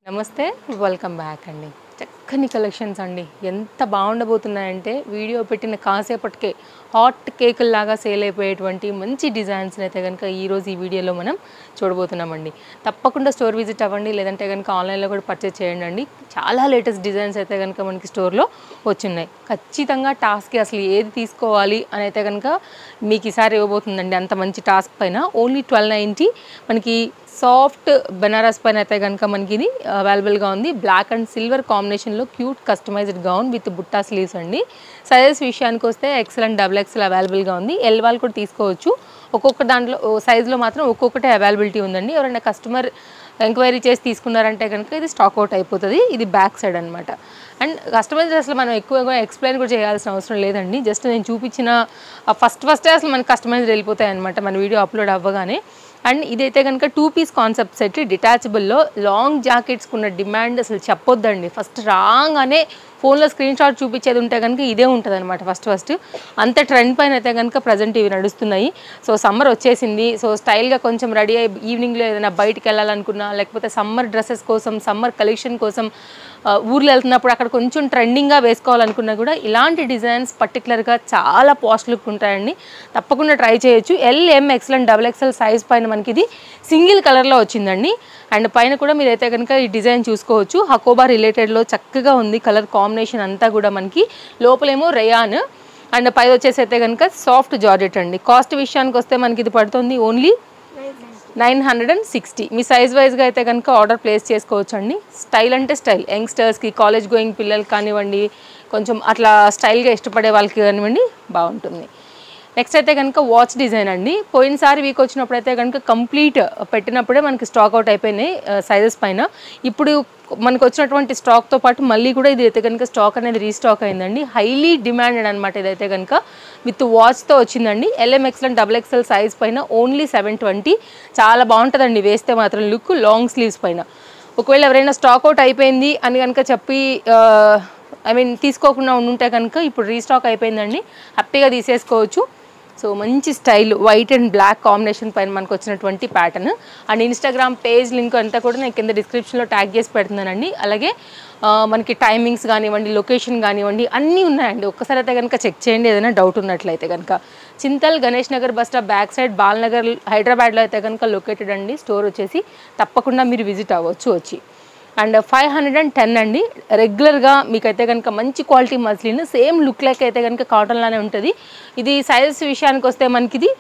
నమస్తే welcome back అండి. చక్కని కలెక్షన్స్ అండి. ఎంత బాగుండబోతున్నాయంటే వీడియో పెట్టిన కాసేపటికే హాట్ కేకుల లాగా సేల్ అయిపోయేటువంటి మంచి డిజైన్స్ని అయితే కనుక ఈరోజు ఈ వీడియోలో మనం చూడబోతున్నామండి. తప్పకుండా స్టోర్ విజిట్ అవ్వండి, లేదంటే కనుక ఆన్లైన్లో కూడా పర్చేస్ చేయండి. చాలా లేటెస్ట్ డిజైన్స్ అయితే కనుక మనకి స్టోర్లో వచ్చున్నాయి. ఖచ్చితంగా టాస్క్కి అసలు ఏది తీసుకోవాలి అని అయితే కనుక మీకు ఈసారి ఇవ్వబోతుందండి. అంత మంచి టాస్క్ పైన ఓన్లీ 1290 మనకి సాఫ్ట్ బెనారస్ పైన అయితే కనుక మనకి ఇది అవైలబుల్గా ఉంది. బ్లాక్ అండ్ సిల్వర్ కాంబినేషన్లో క్యూట్ కస్టమైజ్డ్ గౌన్ విత్ బుట్టా స్లీవ్స్ అండి. సైజెస్ విషయానికి వస్తే ఎక్సెల్ అండ్ XXL అవైలబుల్గా ఉంది. ఎల్ వాళ్ళు కూడా తీసుకోవచ్చు. ఒక్కొక్క దాంట్లో సైజులో మాత్రం ఒక్కొక్కటే అవైలబిలిటీ ఉందండి. ఎవరైనా కస్టమర్ ఎంక్వైరీ చేసి తీసుకున్నారంటే కనుక ఇది స్టాక్ అవుట్ అయిపోతుంది. ఇది బ్యాక్ సైడ్ అనమాట. అండ్ కస్టమైజ్ అసలు మనం ఎక్కువగా ఎక్స్ప్లెయిన్ కూడా చేయాల్సిన అవసరం లేదండి. జస్ట్ నేను చూపించిన ఫస్టే అసలు మనకి కస్టమైజ్ వెళ్ళిపోతాయి అనమాట మన వీడియో అప్లోడ్ అవ్వగానే. అండ్ ఇదైతే కనుక 2 పీస్ కాన్సెప్ట్ సెట్ డిటాచబుల్లో లాంగ్ జాకెట్స్కి ఉన్న డిమాండ్ అసలు చెప్పొద్దండి. ఫస్ట్ రాగానే ఫోన్లో స్క్రీన్ షాట్ చూపించేది ఉంటే కనుక ఇదే ఉంటుంది అనమాట. ఫస్ట్ అంత ట్రెండ్ పైన అయితే కనుక ప్రజెంట్ ఇవి నడుస్తున్నాయి. సో సమ్మర్ వచ్చేసింది. సో స్టైల్గా కొంచెం రెడీ అయ్యి ఈవినింగ్లో ఏదైనా బయటికి వెళ్ళాలనుకున్నా, లేకపోతే సమ్మర్ డ్రెస్సెస్ కోసం, సమ్మర్ కలెక్షన్ కోసం ఊర్లో వెళ్తున్నప్పుడు అక్కడ కొంచెం ట్రెండింగ్గా వేసుకోవాలనుకున్నా కూడా ఇలాంటి డిజైన్స్ పర్టికులర్గా చాలా పాస్ట్ లుక్ ఉంటాయండి. తప్పకుండా ట్రై చేయొచ్చు. L, XL and XXL size పైన మనకి ఇది సింగిల్ కలర్లో వచ్చిందండి. అండ్ పైన కూడా మీరైతే కనుక ఈ డిజైన్ చూసుకోవచ్చు. హకోబా రిలేటెడ్లో చక్కగా ఉంది. కలర్ కాంబినేషన్ అంతా కూడా మనకి లోపలేమో రేయాన్ అండ్ పై వచ్చేసి అయితే కనుక సాఫ్ట్ జార్జెట్ అండి. కాస్ట్ విషయానికి వస్తే మనకి ఇది పడుతుంది ఓన్లీ 960. మీ సైజ్ వైజ్గా అయితే కనుక ఆర్డర్ ప్లేస్ చేసుకోవచ్చు అండి. స్టైల్ అంటే స్టైల్, యంగ్స్టర్స్కి, కాలేజ్ గోయింగ్ పిల్లలకి కానివ్వండి, కొంచెం అట్లా స్టైల్గా ఇష్టపడే వాళ్ళకి కానివ్వండి బాగుంటుంది. నెక్స్ట్ అయితే కనుక వాచ్ డిజైన్ అండి. పోయినసారి వీక్ వచ్చినప్పుడు అయితే కనుక కంప్లీట్ పెట్టినప్పుడే మనకి స్టాక్ అవుట్ అయిపోయినాయి సైజెస్ పైన. ఇప్పుడు మనకు వచ్చినటువంటి స్టాక్తో పాటు మళ్ళీ కూడా ఇది అయితే కనుక స్టాక్ అనేది రీస్టాక్ అయిందండి. హైలీ డిమాండెడ్ అనమాట. ఇదైతే కనుక విత్ వాచ్తో వచ్చిందండి. LM, XL and XXL size పైన ఓన్లీ 720. చాలా బాగుంటుందండి వేస్తే మాత్రం లుక్. లాంగ్ స్లీవ్స్ పైన ఒకవేళ ఎవరైనా స్టాక్ అవుట్ అయిపోయింది అని కనుక చెప్పి తీసుకోకుండా ఉంటే కనుక ఇప్పుడు రీస్టాక్ అయిపోయిందండి. హ్యాపీగా తీసేసుకోవచ్చు. సో మంచి style white and black combination పైన మనకు వచ్చినటువంటి pattern. And Instagram page link అంతా కూడా నేను కింద డిస్క్రిప్షన్లో ట్యాగ్ చేసి పెడుతున్నానండి. అలాగే మనకి టైమింగ్స్ కానివ్వండి, లొకేషన్ కానివ్వండి అన్నీ ఉన్నాయండి. ఒక్కసారి అయితే కనుక చెక్ చేయండి ఏదైనా డౌట్ ఉన్నట్లయితే కనుక. Chintal Ganesh Nagar bus stop back side Balnagar హైదరాబాద్లో అయితే కనుక లొకేటెడ్ అండి. స్టోర్ వచ్చేసి తప్పకుండా మీరు విజిట్ అవ్వచ్చు వచ్చి. అండ్ 510 అండి. రెగ్యులర్గా మీకైతే కనుక మంచి quality muslin same look like అయితే కనుక కాటన్లానే ఉంటుంది. ఇది సైజెస్ విషయానికి వస్తే మనకి ఇది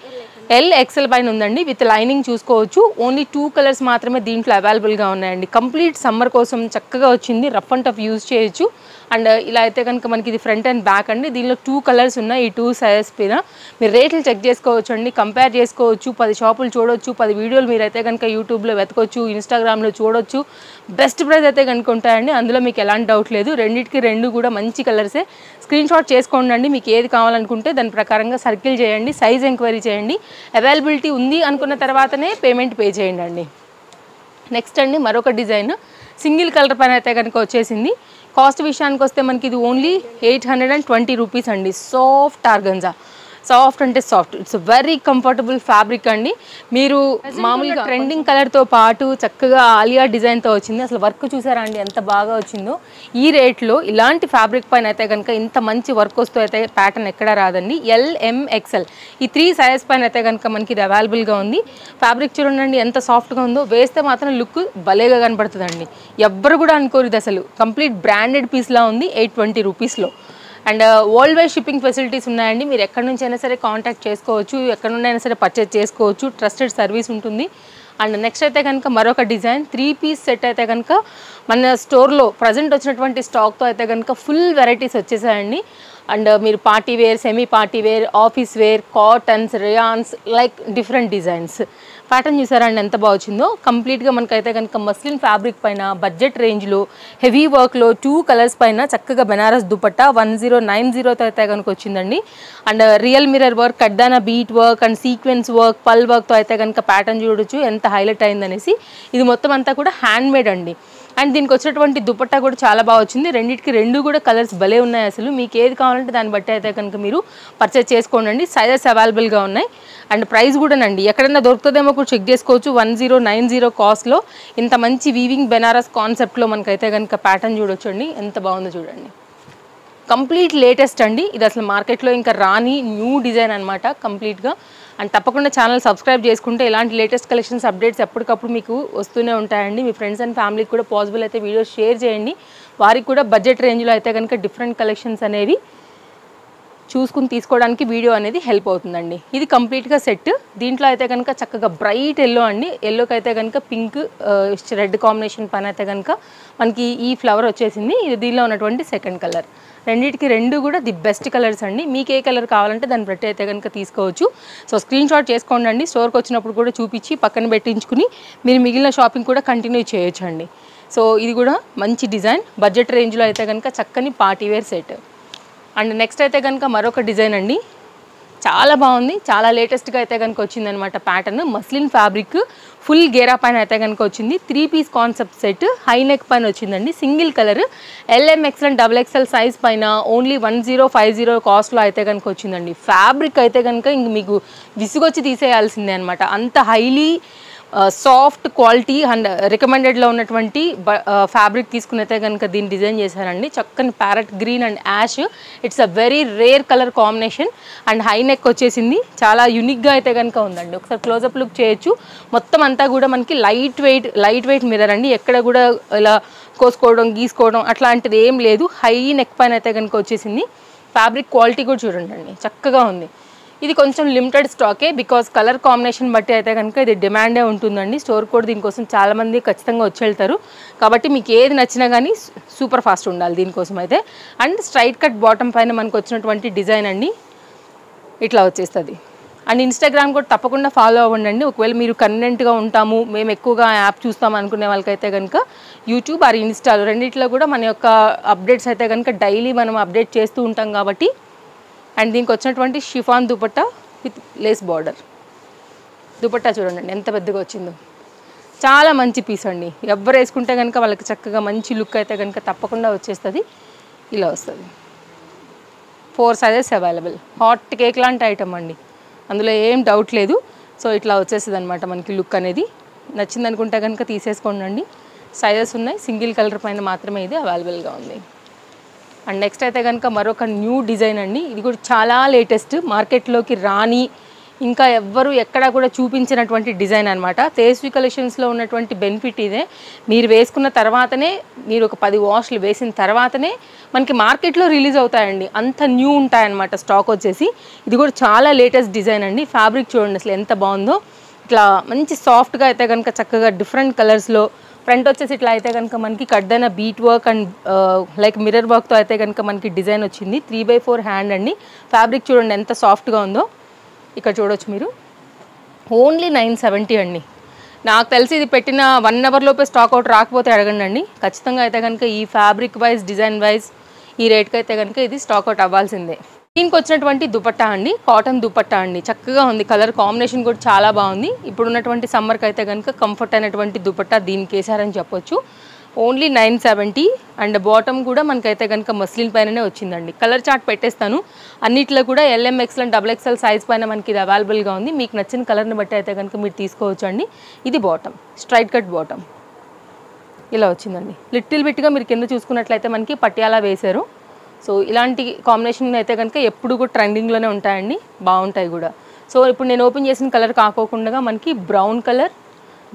L, XL పైన ఉందండి. విత్ లైనింగ్ చూసుకోవచ్చు. ఓన్లీ 2 కలర్స్ మాత్రమే దీంట్లో అవైలబుల్గా ఉన్నాయండి. కంప్లీట్ సమ్మర్ కోసం చక్కగా వచ్చింది. రఫ్ అండ్ టఫ్ యూజ్ చేయొచ్చు. అండ్ ఇలా అయితే కనుక మనకి ఇది ఫ్రంట్ అండ్ బ్యాక్ అండి. దీనిలో 2 కలర్స్ ఉన్నాయి. ఈ 2 సైజెస్ పైన మీరు రేట్లు చెక్ చేసుకోవచ్చు అండి, కంపేర్ చేసుకోవచ్చు. 10 షాపులు చూడొచ్చు, 10 వీడియోలు మీరైతే కనుక యూట్యూబ్లో వెతకొచ్చు, ఇన్స్టాగ్రామ్లో చూడొచ్చు. బెస్ట్ ప్రైస్ అయితే కనుక ఉంటాయండి. అందులో మీకు ఎలాంటి డౌట్ లేదు. రెండింటికి రెండు కూడా మంచి కలర్సే. స్క్రీన్ షాట్ చేసుకోండి అండి. మీకు ఏది కావాలనుకుంటే దాని ప్రకారంగా సర్కిల్ చేయండి, సైజ్ ఎంక్వైరీ చేయండి. అవైలబిలిటీ ఉంది అనుకున్న తర్వాతనే పేమెంట్ పే చేయండి అండి. నెక్స్ట్ అండి మరొక డిజైన్ సింగిల్ కలర్ పైన అయితే కనుక వచ్చేసింది. కాస్ట్ విషయానికి వస్తే మనకి ఇది ఓన్లీ 820 రూపీస్ అండి. సాఫ్ట్ ఆర్గంజా, సాఫ్ట్ అంటే soft, it's very comfortable fabric అండి. మీరు మామూలుగా ట్రెండింగ్ కలర్తో పాటు చక్కగా ఆలియా డిజైన్తో వచ్చింది. అసలు వర్క్ చూసారా అండి ఎంత బాగా వచ్చిందో. ఈ రేట్లో ఇలాంటి ఫ్యాబ్రిక్ పైన అయితే కనుక ఇంత మంచి వర్క్ వస్తూ అయితే ప్యాటర్న్ ఎక్కడా రాదండి. L, M, XL ఈ 3 సైజ్ పైన అయితే కనుక మనకి ఇది అవైలబుల్గా ఉంది. ఫ్యాబ్రిక్ చూడండి ఎంత సాఫ్ట్గా ఉందో. వేస్తే మాత్రం లుక్ భలేగా కనపడుతుందండి. ఎవ్వరు కూడా అనుకోరు ఇది అసలు. కంప్లీట్ బ్రాండెడ్ పీస్లా ఉంది 820 రూపీస్లో. And world wide shipping facilities ఉన్నాయండి. మీరు ఎక్కడి నుంచి అయినా సరే కాంటాక్ట్ చేసుకోవచ్చు, ఎక్కడి నుండి అయినా సరే పర్చేజ్ చేసుకోవచ్చు. ట్రస్టెడ్ సర్వీస్ ఉంటుంది. అండ్ నెక్స్ట్ అయితే కనుక మరొక డిజైన్ 3 పీస్ సెట్ అయితే కనుక మన స్టోర్లో ప్రజెంట్ వచ్చినటువంటి స్టాక్తో అయితే కనుక ఫుల్ వెరైటీస్ వచ్చేసాయండి. అండ్ మీరు party wear, semi party wear, office wear, cottons, rayons like different designs. Pattern చూసారా అండి ఎంత బాగా వచ్చిందో. కంప్లీట్గా మనకైతే కనుక మస్లిన్ ఫ్యాబ్రిక్ పైన బడ్జెట్ రేంజ్లో హెవీ వర్క్లో 2 కలర్స్ పైన చక్కగా బెనారస్ దుపట్టా 1090తో అయితే కనుక వచ్చిందండి. అండ్ రియల్ మిరర్ వర్క్, కడ్దానా bead work and sequence work, pearl వర్క్తో అయితే కనుక ప్యాటర్న్ చూడొచ్చు ఎంత హైలైట్ అయిందనేసి. ఇది మొత్తం అంతా కూడా హ్యాండ్ మేడ్ అండి. అండ్ దీనికి వచ్చేటువంటి దుపట్టా కూడా చాలా బాగా వచ్చింది. రెండింటికి రెండు కూడా కలర్స్ భలే ఉన్నాయి. అసలు మీకు ఏది కావాలంటే దాన్ని బట్టి అయితే కనుక మీరు పర్చేస్ చేసుకోండి. సైజెస్ అవైలబుల్గా ఉన్నాయి. అండ్ ప్రైస్ కూడానండి ఎక్కడైనా దొరుకుతుందేమో కూడా చెక్ చేసుకోవచ్చు. 1090 కాస్ట్లో ఇంత మంచి వీవింగ్ బెనారస్ కాన్సెప్ట్లో మనకైతే కనుక ప్యాటర్న్ చూడొచ్చండి. ఎంత బాగుందో చూడండి. కంప్లీట్ లేటెస్ట్ అండి. ఇది అసలు మార్కెట్లో ఇంకా రాని న్యూ డిజైన్ అనమాట కంప్లీట్గా. అండ్ తప్పకుండా ఛానల్ సబ్స్క్రైబ్ చేసుకుంటే ఇలాంటి లేటెస్ట్ కలెక్షన్స్ అప్డేట్స్ ఎప్పటికప్పుడు మీకు వస్తూనే ఉంటాయండి. మీ ఫ్రెండ్స్ అండ్ ఫ్యామిలీకి కూడా పాసిబుల్ అయితే వీడియోస్ షేర్ చేయండి. వారికి కూడా బడ్జెట్ రేంజ్లో అయితే కనుక డిఫరెంట్ కలెక్షన్స్ అనేవి చూసుకుని తీసుకోవడానికి వీడియో అనేది హెల్ప్ అవుతుందండి. ఇది కంప్లీట్గా సెట్. దీంట్లో అయితే కనుక చక్కగా బ్రైట్ ఎల్లో అండి. ఎల్లోకి అయితే కనుక పింక్ రెడ్ కాంబినేషన్ పైన అయితే కనుక మనకి ఈ ఫ్లవర్ వచ్చేసింది. ఇది దీనిలో ఉన్నటువంటి సెకండ్ కలర్. రెండింటికి రెండు కూడా ది బెస్ట్ కలర్స్ అండి. మీకు ఏ కలర్ కావాలంటే దాన్ని బట్టి అయితే కనుక తీసుకోవచ్చు. సో స్క్రీన్ షాట్ చేసుకోండి అండి. స్టోర్కి వచ్చినప్పుడు కూడా చూపించి పక్కన పెట్టించుకుని మీరు మిగిలిన షాపింగ్ కూడా కంటిన్యూ చేయొచ్చు అండి. సో ఇది కూడా మంచి డిజైన్ బడ్జెట్ రేంజ్లో అయితే కనుక చక్కని పార్టీవేర్ సెట్. అండ్ నెక్స్ట్ అయితే కనుక మరొక డిజైన్ అండి. చాలా బాగుంది. చాలా లేటెస్ట్గా అయితే కనుక వచ్చిందనమాట ప్యాటర్న్. మస్లిన్ ఫ్యాబ్రిక్ ఫుల్ గేరా పైన అయితే కనుక వచ్చింది. 3 piece concept set high neck పైన వచ్చిందండి. Single colour LMXL and XXL size పైన ఓన్లీ 1050 కాస్ట్లో అయితే కనుక వచ్చిందండి. ఫ్యాబ్రిక్ అయితే కనుక ఇంక మీకు విసుగొచ్చి తీసేయాల్సిందే అనమాట. అంత హైలీ సాఫ్ట్ క్వాలిటీ అండ్ రికమెండెడ్లో ఉన్నటువంటి ఫ్యాబ్రిక్ తీసుకుని అయితే కనుక దీన్ని డిజైన్ చేశారండి. చక్కని parrot green and ash. It's a very rare colour combination. And high neck వచ్చేసింది. చాలా యూనిక్గా అయితే కనుక ఉందండి. ఒకసారి క్లోజప్ లుక్ చేయొచ్చు. మొత్తం అంతా కూడా మనకి లైట్ వెయిట్ మిర్రర్ అండి. ఎక్కడ కూడా ఇలా కోసుకోవడం గీసుకోవడం అట్లాంటిది ఏం లేదు. హై నెక్ పైన అయితే కనుక వచ్చేసింది. ఫ్యాబ్రిక్ క్వాలిటీ కూడా చూడండి అండి, చక్కగా ఉంది. ఇది కొంచెం లిమిటెడ్ స్టాకే. బికాజ్ కలర్ కాంబినేషన్ బట్టి అయితే కనుక ఇది డిమాండే ఉంటుందండి. స్టోర్ కూడా దీనికోసం చాలామంది ఖచ్చితంగా వచ్చి వెళ్తారు. కాబట్టి మీకు ఏది నచ్చినా కానీ సూపర్ ఫాస్ట్ ఉండాలి దీనికోసం అయితే. అండ్ స్ట్రైట్ కట్ బాటమ్ పైన మనకు వచ్చినటువంటి డిజైన్ అండి ఇట్లా వచ్చేస్తుంది. అండ్ ఇన్స్టాగ్రామ్ కూడా తప్పకుండా ఫాలో అవ్వండి. ఒకవేళ మీరు కన్వీనెంట్గా ఉంటాము, మేము ఎక్కువగా యాప్ చూస్తాం అనుకునే వాళ్ళకైతే కనుక యూట్యూబ్ ఆర్ ఇన్స్టాలో రెండింటిలో కూడా మన యొక్క అప్డేట్స్ అయితే కనుక డైలీ మనం అప్డేట్ చేస్తూ ఉంటాం కాబట్టి. అండ్ దీనికి వచ్చినటువంటి chiffon dupatta with lace border. Dupatta చూడండి ఎంత పెద్దగా వచ్చిందో. చాలా మంచి పీస్ అండి. ఎవరు వేసుకుంటే కనుక వాళ్ళకి చక్కగా మంచి లుక్ అయితే కనుక తప్పకుండా వచ్చేస్తుంది. ఇలా వస్తుంది. 4 సైజెస్ అవైలబుల్. హాట్ కేక్ లాంటి ఐటమ్ అండి, అందులో ఏం డౌట్ లేదు. సో ఇట్లా వచ్చేస్తుంది అనమాట మనకి లుక్ అనేది. నచ్చింది అనుకుంటే కనుక తీసేసుకోండి. సైజెస్ ఉన్నాయి. సింగిల్ కలర్ పైన మాత్రమే ఇది అవైలబుల్గా ఉంది. అండ్ నెక్స్ట్ అయితే కనుక మరొక న్యూ డిజైన్ అండి. ఇది కూడా చాలా లేటెస్ట్, మార్కెట్లోకి రాని ఇంకా ఎవ్వరు ఎక్కడా కూడా చూపించినటువంటి డిజైన్ అనమాట. తేజస్వి కలెక్షన్స్లో ఉన్నటువంటి బెనిఫిట్ ఇదే. మీరు వేసుకున్న తర్వాతనే, మీరు ఒక 10 వాష్లు వేసిన తర్వాతనే మనకి మార్కెట్లో రిలీజ్ అవుతాయండి. అంత న్యూ ఉంటాయన్నమాట స్టాక్ వచ్చేసి. ఇది కూడా చాలా లేటెస్ట్ డిజైన్ అండి. ఫ్యాబ్రిక్ చూడండి అసలు ఎంత బాగుందో. ఇట్లా మంచి సాఫ్ట్గా అయితే కనుక చక్కగా డిఫరెంట్ కలర్స్లో. ఫ్రంట్ వచ్చేసి ఇట్లా అయితే కనుక మనకి కడ్డైన bead work and like mirror వర్క్తో అయితే కనుక మనకి డిజైన్ వచ్చింది. 3/4 హ్యాండ్ అండి. ఫ్యాబ్రిక్ చూడండి ఎంత సాఫ్ట్గా ఉందో. ఇక్కడ చూడొచ్చు మీరు. ఓన్లీ 970 అండి. నాకు తెలిసి ఇది పెట్టిన 1 అవర్ లోపే స్టాక్ అవుట్ రాకపోతే అడగండి అండి. ఖచ్చితంగా అయితే కనుక ఈ ఫ్యాబ్రిక్ వైజ్ డిజైన్ వైజ్ ఈ రేట్కి అయితే కనుక ఇది స్టాక్ అవుట్ అవ్వాల్సిందే. దీనికి వచ్చినటువంటి దుపట్టా అండి కాటన్ దుపట్టా అండి. చక్కగా ఉంది. కలర్ కాంబినేషన్ కూడా చాలా బాగుంది. ఇప్పుడు ఉన్నటువంటి సమ్మర్కి అయితే కనుక కంఫర్ట్ అయినటువంటి దుపట్టా దీనికి వేసారని చెప్పొచ్చు. ఓన్లీ 970. అండ్ బాటమ్ కూడా మనకైతే కనుక మస్లిన్ పైననే వచ్చిందండి. కలర్ చార్ట్ పెట్టేస్తాను. అన్నిట్లో కూడా LMXL అండ్ XXL సైజ్ పైన మనకి ఇది అవైలబుల్గా ఉంది. మీకు నచ్చిన కలర్ని బట్టి అయితే కనుక మీరు తీసుకోవచ్చు అండి. ఇది బాటమ్, స్ట్రైట్ కట్ బాటమ్ ఇలా వచ్చిందండి. లిటిల్ బిట్గా మీరు కింద చూసుకున్నట్లయితే మనకి పట్యాలా వేశారు. సో ఇలాంటి కాంబినేషన్ అయితే కనుక ఎప్పుడు కూడా ట్రెండింగ్లోనే ఉంటాయండి, బాగుంటాయి కూడా. సో ఇప్పుడు నేను ఓపెన్ చేసిన కలర్ కాకోకుండా మనకి బ్రౌన్ కలర్,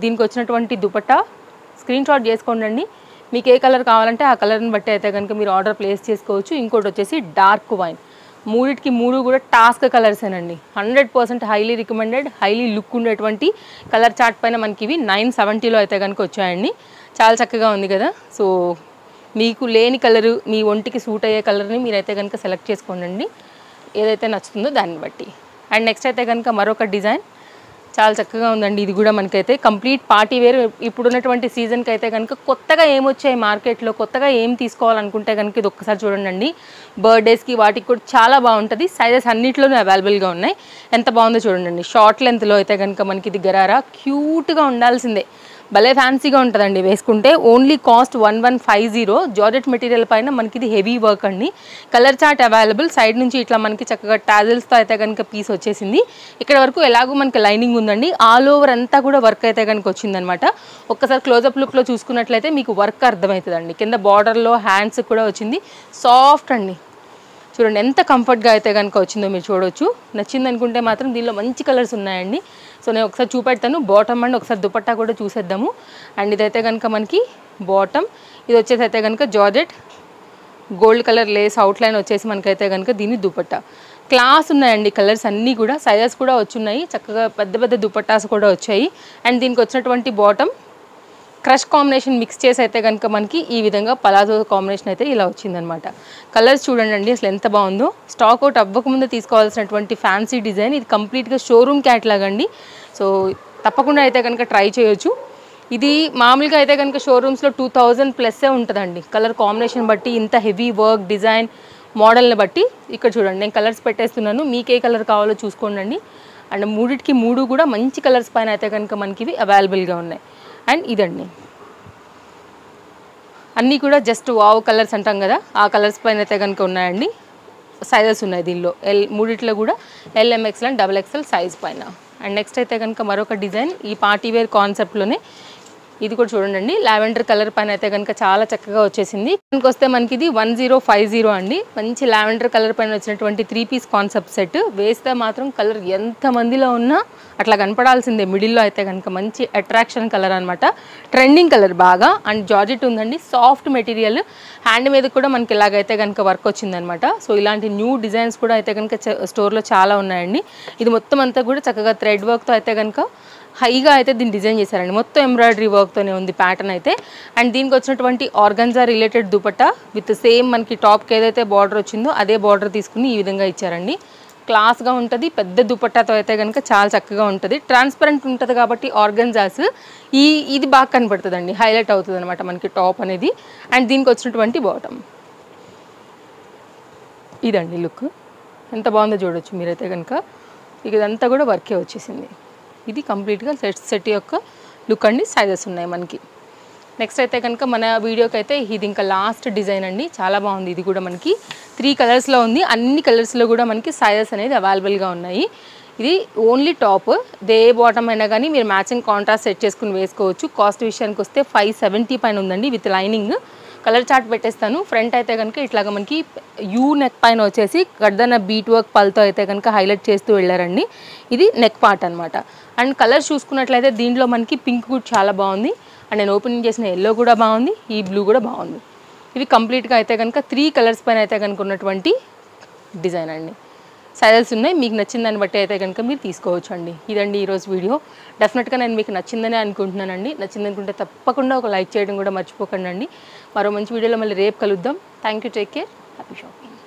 దీనికి వచ్చినటువంటి దుపట్టా స్క్రీన్ షాట్ చేసుకోండి. మీకు ఏ కలర్ కావాలంటే ఆ కలర్ని బట్టి అయితే కనుక మీరు ఆర్డర్ ప్లేస్ చేసుకోవచ్చు. ఇంకోటి వచ్చేసి డార్క్ వైన్. మూడిటికి మూడు కూడా టాస్క్ కలర్సేనండి. 100% హైలీ రికమెండెడ్, హైలీ లుక్ ఉండేటువంటి కలర్ చార్ట్ పైన మనకి ఇవి 970లో అయితే కనుక వచ్చాయండి. చాలా చక్కగా ఉంది కదా. సో మీకు లేని కలరు, మీ ఒంటికి సూట్ అయ్యే కలర్ని మీరైతే కనుక సెలెక్ట్ చేసుకోండి, ఏదైతే నచ్చుతుందో దాన్ని బట్టి. అండ్ నెక్స్ట్ అయితే కనుక మరొక డిజైన్ చాలా చక్కగా ఉందండి. ఇది కూడా మనకైతే కంప్లీట్ పార్టీ వేర్. ఇప్పుడున్నటువంటి సీజన్కి అయితే కనుక కొత్తగా ఏమొచ్చాయి మార్కెట్లో, కొత్తగా ఏం తీసుకోవాలనుకుంటే కనుక ఇది ఒక్కసారి చూడండి. బర్త్డేస్కి వాటికి కూడా చాలా బాగుంటుంది. సైజెస్ అన్నింటిలోనూ అవైలబుల్గా ఉన్నాయి. ఎంత బాగుందో చూడండి. షార్ట్ లెంత్లో అయితే కనుక మనకి ఇది గరారా క్యూట్గా ఉండాల్సిందే. భలే ఫ్యాన్సీగా ఉంటుందండి వేసుకుంటే. Only cost 1150. జార్జెట్ మెటీరియల్ పైన మనకి ఇది హెవీ వర్క్ అండి. Colour chart available. సైడ్ నుంచి ఇట్లా మనకి చక్కగా టాజిల్స్తో అయితే కనుక పీస్ వచ్చేసింది. ఇక్కడ వరకు ఎలాగో మనకి లైనింగ్ ఉందండి. ఆల్ ఓవర్ అంతా కూడా వర్క్ అయితే కనుక వచ్చిందనమాట. ఒక్కసారి క్లోజప్ లుక్లో చూసుకున్నట్లయితే మీకు వర్క్ అర్థమవుతుందండి. కింద బార్డర్లో హ్యాండ్స్ కూడా వచ్చింది. సాఫ్ట్ అండి, చూడండి ఎంత కంఫర్ట్గా అయితే కనుక వచ్చిందో మీరు చూడవచ్చు. నచ్చింది అనుకుంటే మాత్రం దీనిలో మంచి కలర్స్ ఉన్నాయండి. సో నేను ఒకసారి చూపెడతాను. బాటమ్ అండ్ ఒకసారి దుపట్టా కూడా చూసేద్దాము. అండ్ ఇదైతే కనుక మనకి బాటమ్, ఇది వచ్చేసి అయితే కనుక georgette gold colour Lay's outline వచ్చేసి మనకైతే కనుక దీని దుపట్టా. క్లాస్ ఉన్నాయండి కలర్స్ అన్నీ కూడా. సైజెస్ కూడా వచ్చున్నాయి. చక్కగా పెద్ద పెద్ద దుపట్టాస్ కూడా వచ్చాయి. అండ్ దీనికి వచ్చినటువంటి బాటమ్ క్రష్ కాంబినేషన్ మిక్స్ చేసి అయితే కనుక మనకి ఈ విధంగా పలాజో కాంబినేషన్ అయితే ఇలా వచ్చిందనమాట. కలర్స్ చూడండి అండి అసలు ఎంత బాగుందో. స్టాక్ అవుట్ అవ్వకముందు తీసుకోవాల్సినటువంటి ఫ్యాన్సీ డిజైన్. ఇది కంప్లీట్గా షోరూమ్ క్యాట్లాగ్ అండి. సో తప్పకుండా అయితే కనుక ట్రై చేయొచ్చు. ఇది మామూలుగా అయితే కనుక షోరూమ్స్లో 2000+ ఉంటుందండి. కలర్ కాంబినేషన్ బట్టి, ఇంత హెవీ వర్క్ డిజైన్ మోడల్ని బట్టి. ఇక్కడ చూడండి నేను కలర్స్ పెట్టేస్తున్నాను, మీకు ఏ కలర్ కావాలో చూసుకోండి. అండ్ మూడిటికి మూడు కూడా మంచి కలర్స్ పైన అయితే కనుక మనకి ఇవి అవైలబుల్గా ఉన్నాయి. అండ్ ఇదండి అన్నీ కూడా జస్ట్ వావ్ కలర్స్ అంటాం కదా, ఆ కలర్స్ పైన అయితే కనుక ఉన్నాయండి. సైజెస్ ఉన్నాయి దీనిలో. మూడిట్లో కూడా LMXL అండ్ XXL సైజ్ పైన. అండ్ నెక్స్ట్ అయితే కనుక మరొక డిజైన్ ఈ పార్టీ వేర్ కాన్సెప్ట్లోనే. ఇది కూడా చూడండి లావెండర్ కలర్ పైన అయితే కనుక చాలా చక్కగా వచ్చేసింది. దీనికి వస్తే మనకి ఇది 1050 అండి. మంచి లావెండర్ కలర్ పైన వచ్చినటువంటి 3 పీస్ కాన్సెప్ట్ సెట్. వేస్తే మాత్రం కలర్ ఎంత మందిలో ఉన్నా అట్లా కనపడాల్సిందే. మిడిల్లో అయితే కనుక మంచి అట్రాక్షన్ కలర్ అనమాట. ట్రెండింగ్ కలర్ బాగా. అండ్ జార్జెట్ ఉందండి, సాఫ్ట్ మెటీరియల్. హ్యాండ్ మీద కూడా మనకి ఇలాగైతే కనుక వర్క్ వచ్చిందనమాట. సో ఇలాంటి న్యూ డిజైన్స్ కూడా అయితే కనుక స్టోర్లో చాలా ఉన్నాయండి. ఇది మొత్తం అంతా కూడా చక్కగా థ్రెడ్ వర్క్తో అయితే కనుక హైగా అయితే దీన్ని డిజైన్ చేశారండి. మొత్తం ఎంబ్రాయిడరీ వర్క్తోనే ఉంది ప్యాటర్న్ అయితే. అండ్ దీనికి వచ్చినటువంటి organza related dupatta with same మనకి టాప్కి ఏదైతే బార్డర్ వచ్చిందో అదే బార్డర్ తీసుకుని ఈ విధంగా ఇచ్చారండి. క్లాస్గా ఉంటుంది. పెద్ద దుపట్టాతో అయితే కనుక చాలా చక్కగా ఉంటుంది. ట్రాన్స్పరెంట్ ఉంటుంది కాబట్టి ఆర్గన్జాస్ ఇది బాగా కనపడుతుందండి, హైలైట్ అవుతుంది అనమాట మనకి టాప్ అనేది. అండ్ దీనికి వచ్చినటువంటి బాటమ్ ఇదండి లుక్. ఎంత బాగుందో చూడొచ్చు మీరైతే కనుక. ఇదంతా కూడా వర్కే వచ్చేసింది. ఇది కంప్లీట్గా సెట్ యొక్క లుక్ అండి. సైజెస్ ఉన్నాయి మనకి. నెక్స్ట్ అయితే కనుక మన వీడియోకి అయితే ఇది ఇంకా లాస్ట్ డిజైన్ అండి. చాలా బాగుంది. ఇది కూడా మనకి 3 కలర్స్లో ఉంది. అన్ని కలర్స్లో కూడా మనకి సైజెస్ అనేది అవైలబుల్గా ఉన్నాయి. ఇది ఓన్లీ టాప్. దే బాటమ్ అయినా కానీ మీరు మ్యాచింగ్ కాంట్రాస్ట్ సెట్ చేసుకుని వేసుకోవచ్చు. కాస్ట్ విషయానికి వస్తే 570 పైన ఉందండి విత్ లైనింగ్. కలర్ చార్ట్ పెట్టేస్తాను. ఫ్రంట్ అయితే కనుక ఇట్లాగా మనకి యూ నెక్ పైన వచ్చేసి గడ్డన బీట్ వర్క్ పల్తో అయితే కనుక హైలైట్ చేస్తూ వెళ్ళారండి. ఇది నెక్ పార్ట్ అనమాట. అండ్ కలర్స్ చూసుకున్నట్లయితే దీంట్లో మనకి పింక్ కూడా చాలా బాగుంది. అండ్ నేను ఓపెనింగ్ చేసిన ఎల్లో కూడా బాగుంది, ఈ బ్లూ కూడా బాగుంది. ఇవి కంప్లీట్గా అయితే కనుక 3 కలర్స్ పైన అయితే కనుక ఉన్నటువంటి డిజైన్ అండి. సైజెస్ ఉన్నాయి. మీకు నచ్చిన దాన్ని బట్టి అయితే కనుక మీరు తీసుకోవచ్చు అండి. ఇదండి ఈరోజు వీడియో. డెఫినెట్గా నేను మీకు నచ్చిందనే అనుకుంటున్నానండి. నచ్చింది అనుకుంటే తప్పకుండా ఒక లైక్ చేయడం కూడా మర్చిపోకండి అండి. మరో మంచి వీడియోలో మళ్ళీ రేపు కలుద్దాం. Thank you, take care, happy shopping.